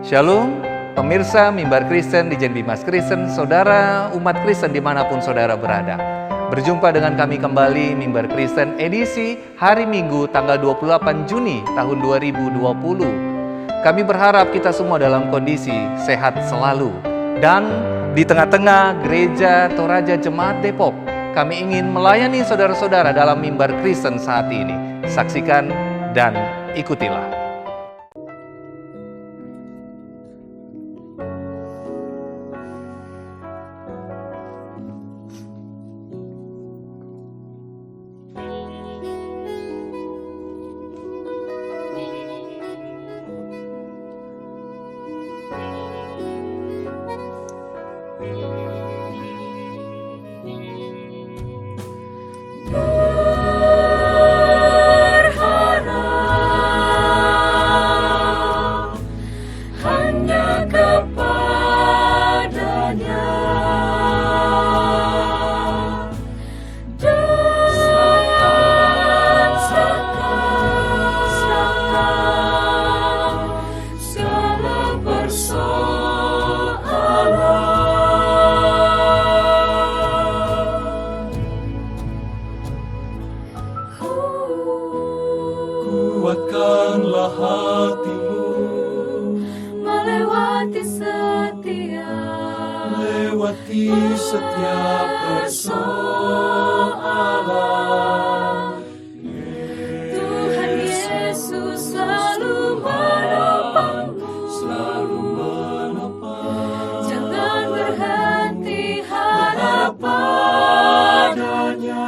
Shalom, pemirsa Mimbar Kristen di Dijen Bimas Kristen, saudara umat Kristen dimanapun saudara berada. Berjumpa dengan kami kembali Mimbar Kristen edisi hari Minggu tanggal 28 Juni tahun 2020. Kami berharap kita semua dalam kondisi sehat selalu. Dan di tengah-tengah Gereja Toraja Jemaat Depok, kami ingin melayani saudara-saudara dalam Mimbar Kristen saat ini. Saksikan dan ikutilah. Kuatkanlah hatimu melewati setiap persoalan. Tuhan Yesus selalu menopangmu, jangan berhenti harap padanya.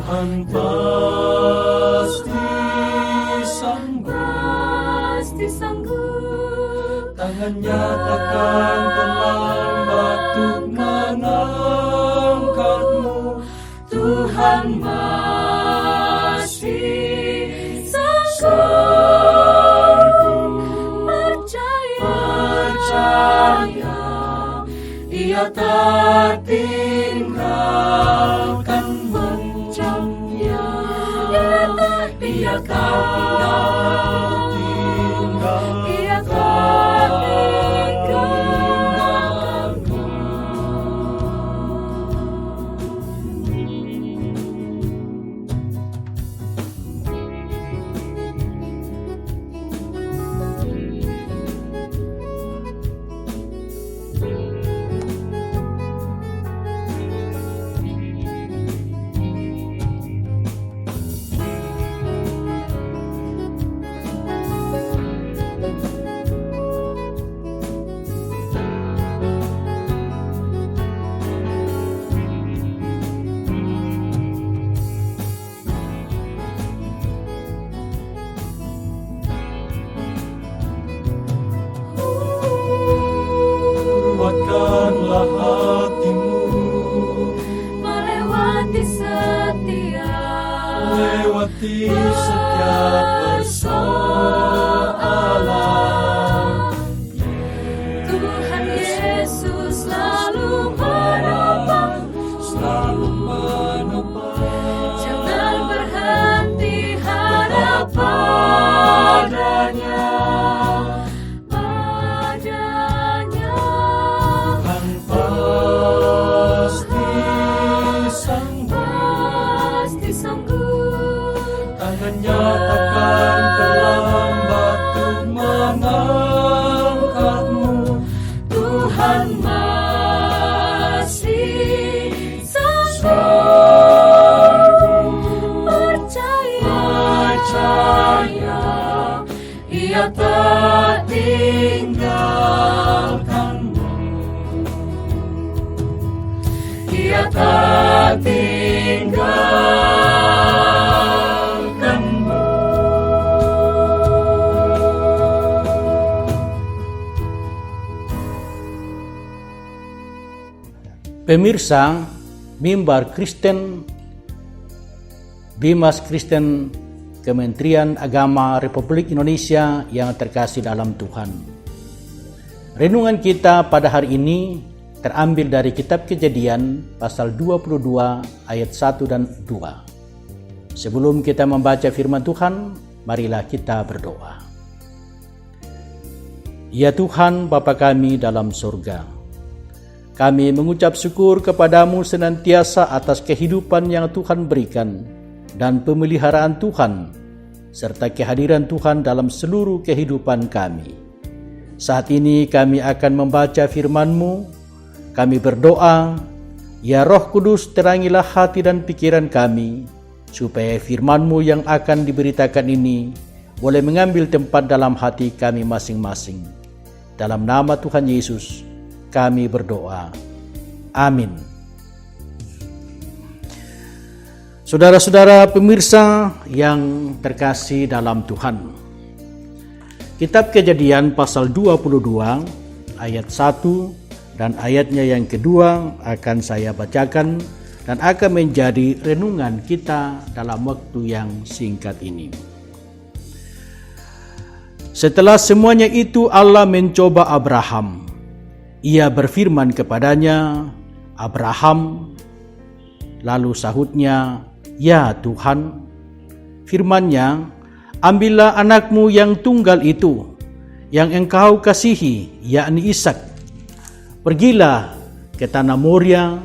Tuhan pasti sanggup, tangannya takkan terlambat untuk mengangkatmu. Tuhan masih sanggup, percaya, Ia tak tinggalkanmu. Ia tak tinggalkanmu. Kuatkanlah hatimu melewati setiap persoalan. Tuhan Yesus selalu menopangmu, jangan berhenti harap padanya. Tangannya takkan terlambat untuk mengangkatmu. Tuhan masih sanggup, percaya, Ia tak tinggalkanmu. Ia tak tinggalkanmu. Pemirsa Mimbar Kristen Bimas Kristen Kementerian Agama Republik Indonesia yang terkasih dalam Tuhan. Renungan kita pada hari ini terambil dari kitab Kejadian pasal 22 ayat 1 dan 2. Sebelum kita membaca firman Tuhan, Marilah kita berdoa. Ya Tuhan Bapa kami dalam surga, kami mengucap syukur kepadamu senantiasa atas kehidupan yang Tuhan berikan dan pemeliharaan Tuhan, serta kehadiran Tuhan dalam seluruh kehidupan kami. Saat ini kami akan membaca firman-Mu. Kami berdoa, ya Roh Kudus terangilah hati dan pikiran kami, supaya firman-Mu yang akan diberitakan ini boleh mengambil tempat dalam hati kami masing-masing. Dalam nama Tuhan Yesus, kami berdoa. Amin. Saudara-saudara pemirsa yang terkasih dalam Tuhan, Kitab Kejadian pasal 22 ayat 1 dan ayatnya yang kedua akan saya bacakan dan akan menjadi renungan kita dalam waktu yang singkat ini. Setelah semuanya itu Allah mencoba Abraham. Ia berfirman kepadanya, Abraham. Lalu sahutnya, ya Tuhan. Firman-Nya, ambillah anakmu yang tunggal itu, yang engkau kasihi, yakni Ishak. Pergilah ke tanah Moria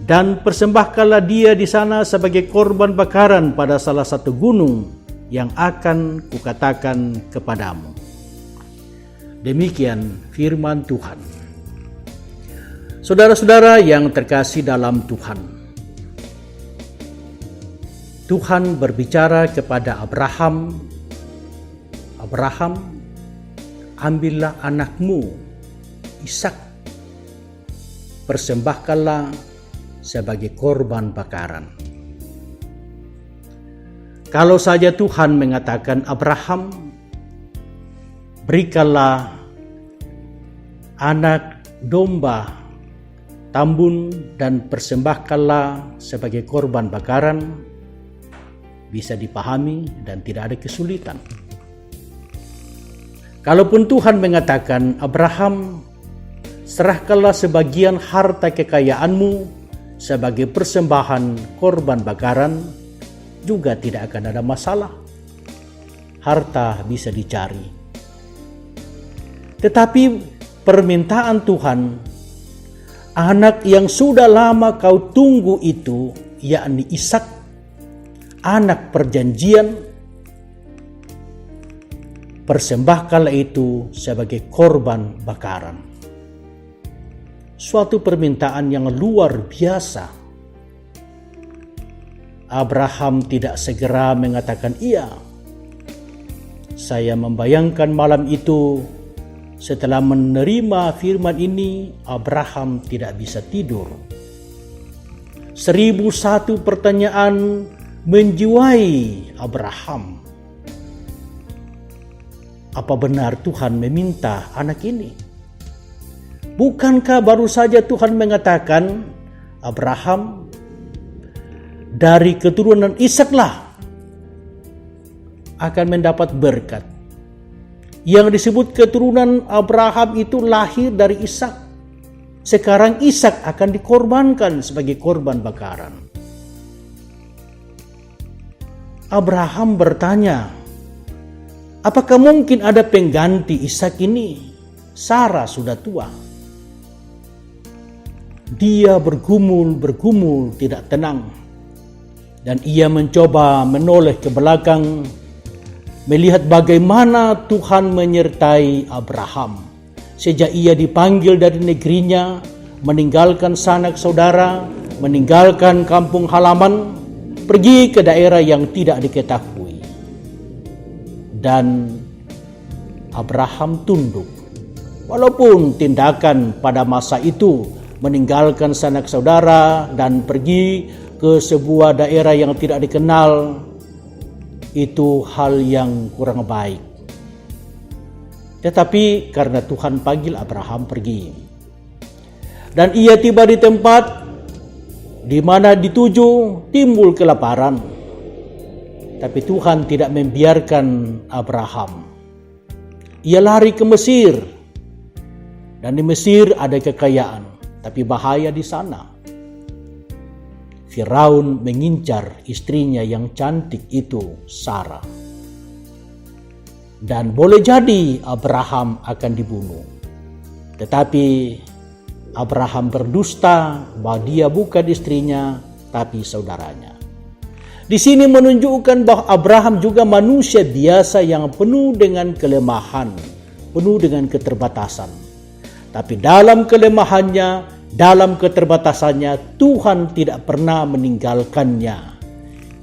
dan persembahkanlah dia di sana sebagai korban bakaran pada salah satu gunung yang akan kukatakan kepadamu. Demikian firman Tuhan. Saudara-saudara yang terkasih dalam Tuhan, Tuhan berbicara kepada Abraham, Abraham, ambillah anakmu, Ishak, persembahkanlah sebagai korban bakaran. Kalau saja Tuhan mengatakan Abraham, berikanlah anak domba tambun dan persembahkanlah sebagai korban bakaran, bisa dipahami dan tidak ada kesulitan. Kalaupun Tuhan mengatakan Abraham, serahkanlah sebagian harta kekayaanmu sebagai persembahan korban bakaran, juga tidak akan ada masalah. Harta bisa dicari. Tetapi permintaan Tuhan, anak yang sudah lama kau tunggu itu, yakni Ishak, anak perjanjian, persembahkanlah itu sebagai korban bakaran. Suatu permintaan yang luar biasa. Abraham tidak segera mengatakan iya. Saya membayangkan malam itu setelah menerima firman ini, Abraham tidak bisa tidur. 1001 pertanyaan menjiwai Abraham. Apa benar Tuhan meminta anak ini? Bukankah baru saja Tuhan mengatakan, Abraham, dari keturunan Ishaklah akan mendapat berkat. Yang disebut keturunan Abraham itu lahir dari Ishak. Sekarang Ishak akan dikorbankan sebagai korban bakaran. Abraham bertanya, apakah mungkin ada pengganti Ishak ini? Sarah sudah tua. Dia bergumul tidak tenang. Dan ia mencoba menoleh ke belakang, melihat bagaimana Tuhan menyertai Abraham. Sejak ia dipanggil dari negerinya, meninggalkan sanak saudara, meninggalkan kampung halaman, pergi ke daerah yang tidak diketahui. Dan Abraham tunduk. Walaupun tindakan pada masa itu meninggalkan sanak saudara dan pergi ke sebuah daerah yang tidak dikenal, itu hal yang kurang baik. Tetapi karena Tuhan panggil, Abraham pergi. Dan ia tiba di tempat di mana dituju, timbul kelaparan. Tapi Tuhan tidak membiarkan Abraham. Ia lari ke Mesir. Dan di Mesir ada kekayaan, tapi bahaya di sana. Firaun mengincar istrinya yang cantik itu, Sarah. dan boleh jadi Abraham akan dibunuh. Tetapi Abraham berdusta bahwa dia bukan istrinya, tapi saudaranya. Di sini menunjukkan bahwa Abraham juga manusia biasa yang penuh dengan kelemahan, penuh dengan keterbatasan. Tapi dalam kelemahannya, dalam keterbatasannya, Tuhan tidak pernah meninggalkannya.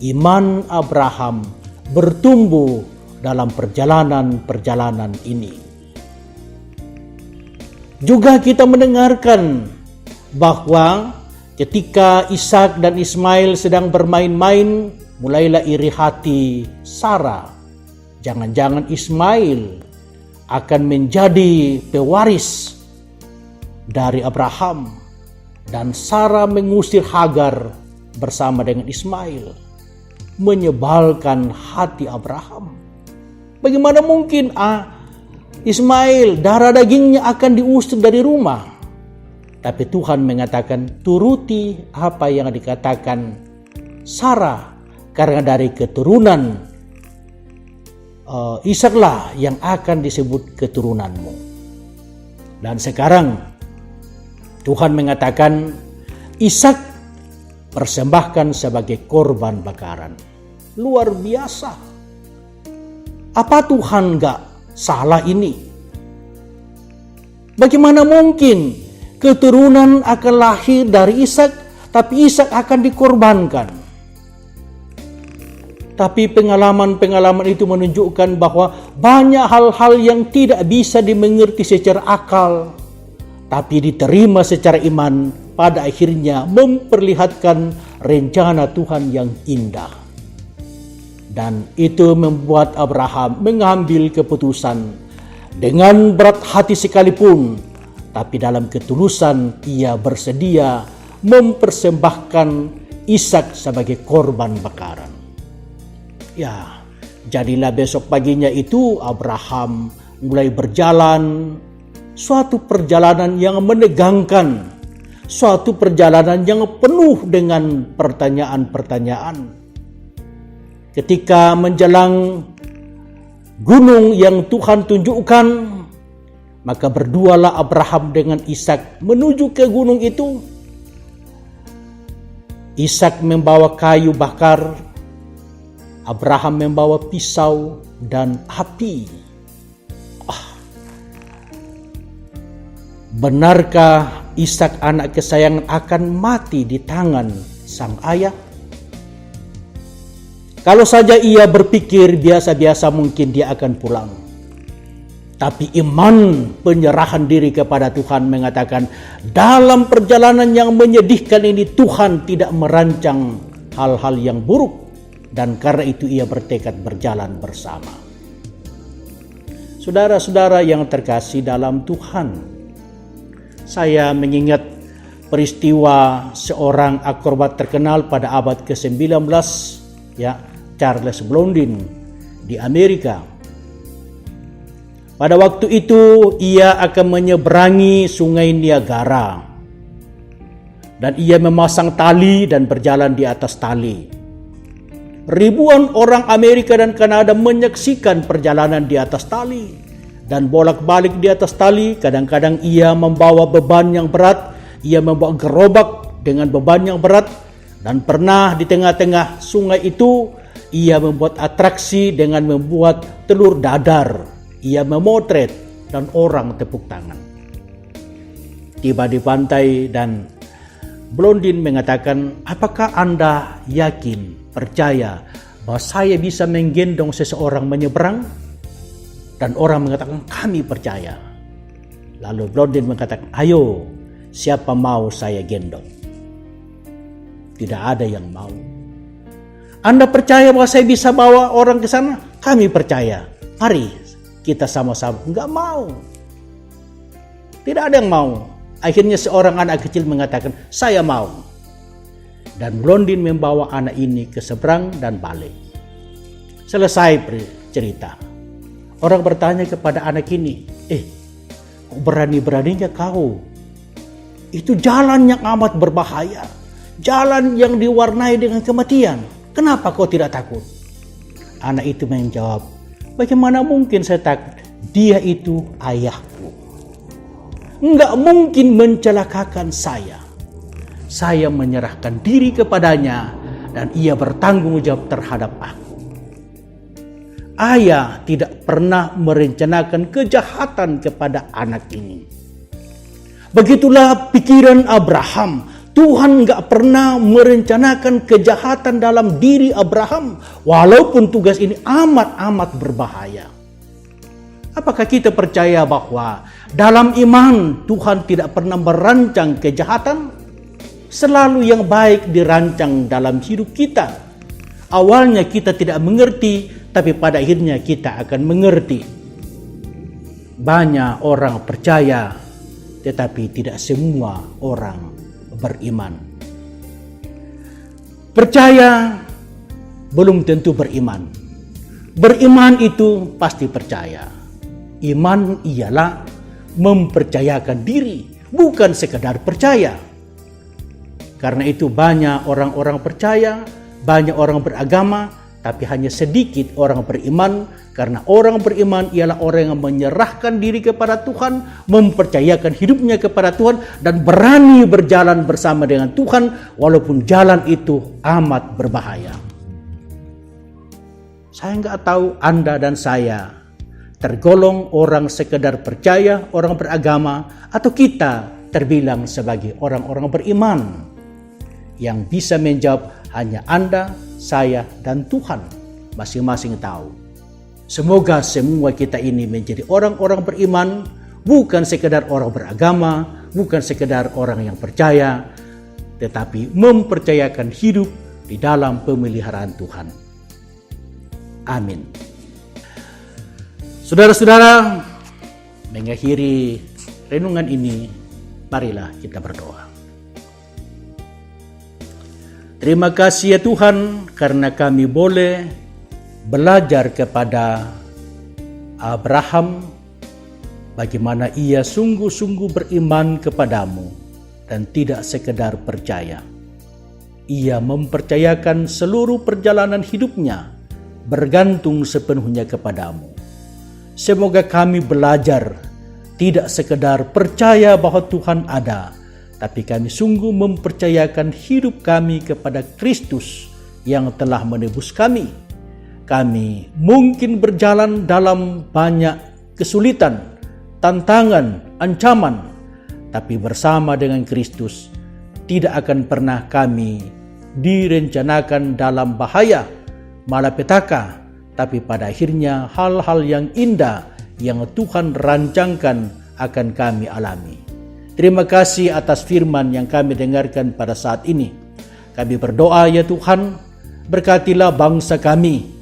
Iman Abraham bertumbuh dalam perjalanan-perjalanan ini. Juga kita mendengarkan bahwa ketika Ishak dan Ismail sedang bermain-main, mulailah iri hati Sarah. Jangan-jangan Ismail akan menjadi pewaris dari Abraham, dan Sarah mengusir Hagar bersama dengan Ismail, menyebalkan hati Abraham. Bagaimana mungkin Ismail darah dagingnya akan diusir dari rumah? Tapi Tuhan mengatakan, turuti apa yang dikatakan Sarah, karena dari keturunan Ishaklah yang akan disebut keturunanmu. Dan sekarang Tuhan mengatakan Ishak persembahkan sebagai korban bakaran. Luar biasa. Apa Tuhan gak salah ini? Bagaimana mungkin keturunan akan lahir dari Ishak, tapi Ishak akan dikorbankan? Tapi pengalaman-pengalaman itu menunjukkan bahwa banyak hal-hal yang tidak bisa dimengerti secara akal, tapi diterima secara iman, pada akhirnya memperlihatkan rencana Tuhan yang indah. Dan itu membuat Abraham mengambil keputusan dengan berat hati sekalipun, tapi dalam ketulusan ia bersedia mempersembahkan Ishak sebagai korban bakaran. Ya, jadilah besok paginya itu Abraham mulai berjalan, suatu perjalanan yang menegangkan, suatu perjalanan yang penuh dengan pertanyaan-pertanyaan. Ketika menjelang gunung yang Tuhan tunjukkan, maka berdualah Abraham dengan Ishak menuju ke gunung itu. Ishak membawa kayu bakar, Abraham membawa pisau dan api. Benarkah Ishak anak kesayangan akan mati di tangan sang ayah? Kalau saja ia berpikir biasa-biasa, mungkin dia akan pulang. Tapi iman penyerahan diri kepada Tuhan mengatakan, dalam perjalanan yang menyedihkan ini Tuhan tidak merancang hal-hal yang buruk, dan karena itu ia bertekad berjalan bersama. Saudara-saudara yang terkasih dalam Tuhan, saya mengingat peristiwa seorang akrobat terkenal pada abad ke-19, Charles Blondin di Amerika. Pada waktu itu ia akan menyeberangi sungai Niagara, dan ia memasang tali dan berjalan di atas tali. Ribuan orang Amerika dan Kanada menyaksikan perjalanan di atas tali, dan bolak-balik di atas tali. Kadang-kadang ia membawa beban yang berat, ia membawa gerobak dengan beban yang berat, dan pernah di tengah-tengah sungai itu ia membuat atraksi dengan membuat telur dadar. Ia memotret dan orang tepuk tangan. Tiba di pantai dan Blondin mengatakan, apakah Anda yakin, percaya bahwa saya bisa menggendong seseorang menyeberang? Dan orang mengatakan, kami percaya. Lalu Blondin mengatakan, ayo, siapa mau saya gendong? Tidak ada yang mau. Anda percaya bahwa saya bisa bawa orang ke sana? Kami percaya. Mari kita sama-sama. Enggak mau. Tidak ada yang mau. Akhirnya seorang anak kecil mengatakan, saya mau. Dan Blondin membawa anak ini ke seberang dan balik. Selesai cerita. Orang bertanya kepada anak ini, kok berani-beraninya kau? Itu jalan yang amat berbahaya. Jalan yang diwarnai dengan kematian. Kenapa kau tidak takut? Anak itu menjawab, Bagaimana mungkin saya takut? Dia itu ayahku. Enggak mungkin mencelakakan saya. Saya menyerahkan diri kepadanya dan ia bertanggung jawab terhadap aku. Ayah tidak pernah merencanakan kejahatan kepada anak ini. Begitulah pikiran Abraham. Tuhan enggak pernah merencanakan kejahatan dalam diri Abraham, walaupun tugas ini amat-amat berbahaya. Apakah kita percaya bahwa dalam iman Tuhan tidak pernah merancang kejahatan? Selalu yang baik dirancang dalam hidup kita. Awalnya kita tidak mengerti, tapi pada akhirnya kita akan mengerti. Banyak orang percaya, tetapi tidak semua orang beriman. Percaya belum tentu beriman. Beriman itu pasti percaya. Iman ialah mempercayakan diri, bukan sekedar percaya. Karena itu banyak orang-orang percaya, banyak orang beragama, tapi hanya sedikit orang beriman. Karena orang beriman ialah orang yang menyerahkan diri kepada Tuhan, mempercayakan hidupnya kepada Tuhan, dan berani berjalan bersama dengan Tuhan walaupun jalan itu amat berbahaya. Saya nggak tahu Anda dan saya tergolong orang sekedar percaya, orang beragama, atau kita terbilang sebagai orang-orang beriman. Yang bisa menjawab hanya Anda, saya, dan Tuhan masing-masing tahu. Semoga semua kita ini menjadi orang-orang beriman, bukan sekedar orang beragama, bukan sekedar orang yang percaya, tetapi mempercayakan hidup di dalam pemeliharaan Tuhan. Amin. Saudara-saudara, mengakhiri renungan ini, marilah kita berdoa. Terima kasih ya Tuhan, karena kami boleh belajar kepada Abraham bagaimana ia sungguh-sungguh beriman kepadamu dan tidak sekedar percaya. Ia mempercayakan seluruh perjalanan hidupnya bergantung sepenuhnya kepadamu. Semoga kami belajar tidak sekedar percaya bahwa Tuhan ada, tapi kami sungguh mempercayakan hidup kami kepada Kristus yang telah menebus kami. Kami mungkin berjalan dalam banyak kesulitan, tantangan, ancaman, tapi bersama dengan Kristus tidak akan pernah kami direncanakan dalam bahaya, malapetaka, tapi pada akhirnya hal-hal yang indah yang Tuhan rancangkan akan kami alami. Terima kasih atas firman yang kami dengarkan pada saat ini. Kami berdoa ya Tuhan, berkatilah bangsa kami,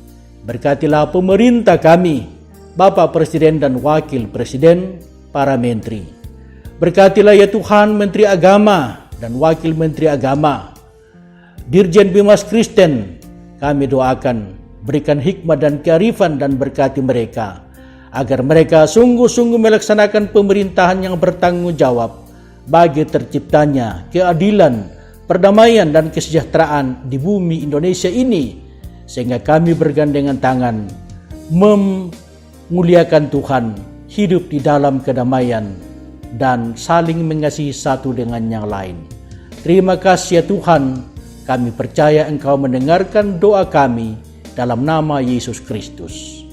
berkatilah pemerintah kami, Bapak Presiden dan Wakil Presiden, para menteri. Berkatilah ya Tuhan Menteri Agama dan Wakil Menteri Agama, Dirjen Bimas Kristen. Kami doakan, berikan hikmat dan kearifan dan berkati mereka, agar mereka sungguh-sungguh melaksanakan pemerintahan yang bertanggung jawab bagi terciptanya keadilan, perdamaian dan kesejahteraan di bumi Indonesia ini, sehingga kami bergandengan tangan memuliakan Tuhan, hidup di dalam kedamaian dan saling mengasihi satu dengan yang lain. Terima kasih ya Tuhan, kami percaya Engkau mendengarkan doa kami dalam nama Yesus Kristus.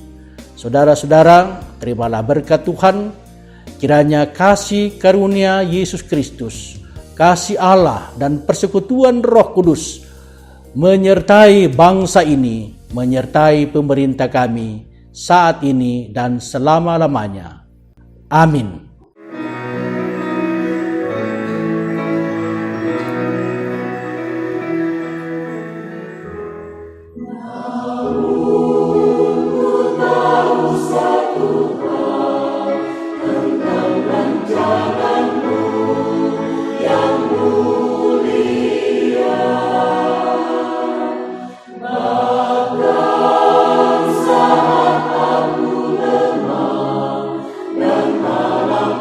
Saudara-saudara, terimalah berkat Tuhan. Kiranya kasih karunia Yesus Kristus, kasih Allah dan persekutuan Roh Kudus menyertai bangsa ini, menyertai pemerintah kami saat ini dan selama-lamanya. Amin. Malam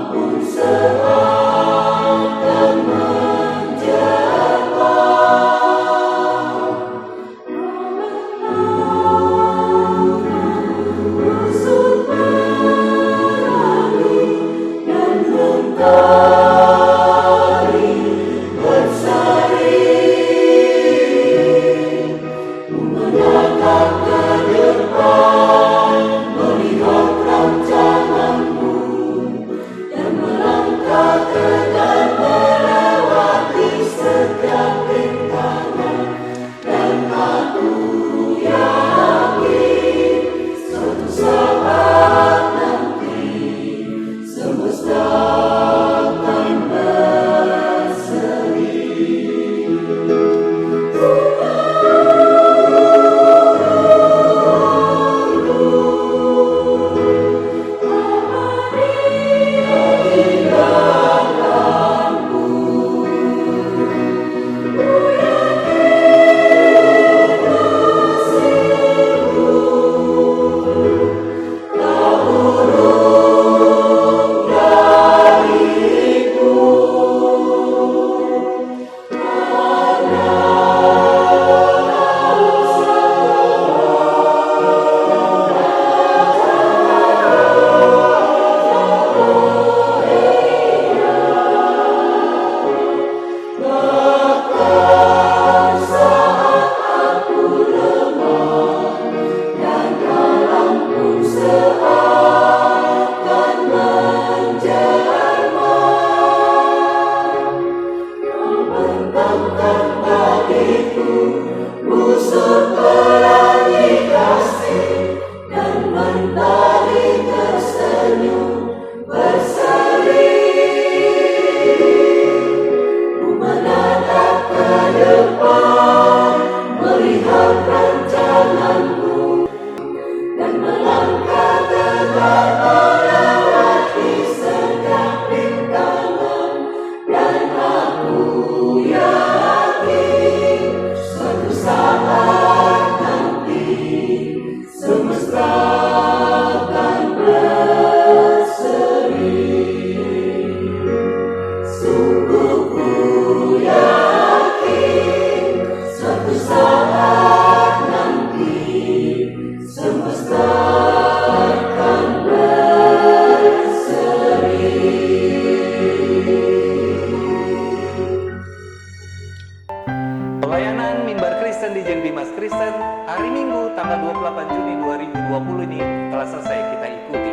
ini 2020 ini telah selesai kita ikuti.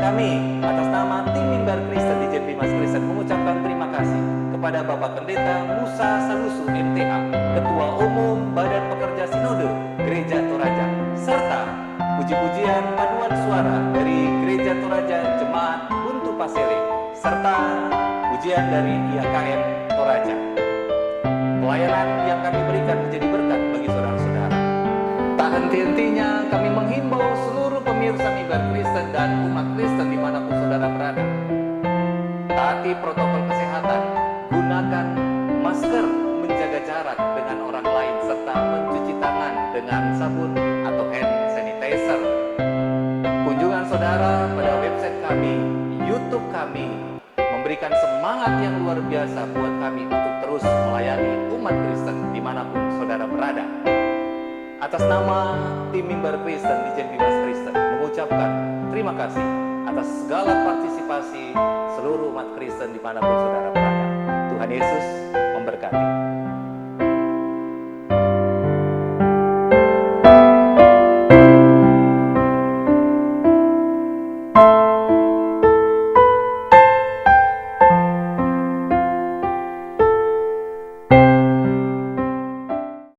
Kami atas nama tim Mimbar Kristen di Jen Bimas Kristen mengucapkan terima kasih kepada Bapak Pendeta Musa Salusu MTA, Ketua Umum Badan Pekerja Sinode Gereja Toraja, serta puji-pujian paduan suara dari Gereja Toraja Jemaat Buntu Pasere, serta pujian dari IAKM Toraja. Pelayanan yang kami berikan menjadi berkat bagi saudara-saudara. Tak henti-hentinya kami menghimbau seluruh pemirsa Mimbar Kristen dan umat Kristen dimanapun saudara berada. Taati protokol kesehatan, gunakan masker, menjaga jarak dengan orang lain, serta mencuci tangan dengan sabun atau hand sanitizer. Kunjungan saudara pada website kami, YouTube kami, memberikan semangat yang luar biasa buat kami untuk terus melayani umat Kristen dimanapun saudara berada. Atas nama tim Mimbar Kristen di Jen Bimas Kristen mengucapkan terima kasih atas segala partisipasi seluruh umat Kristen dimanapun saudara berada. Tuhan Yesus memberkati.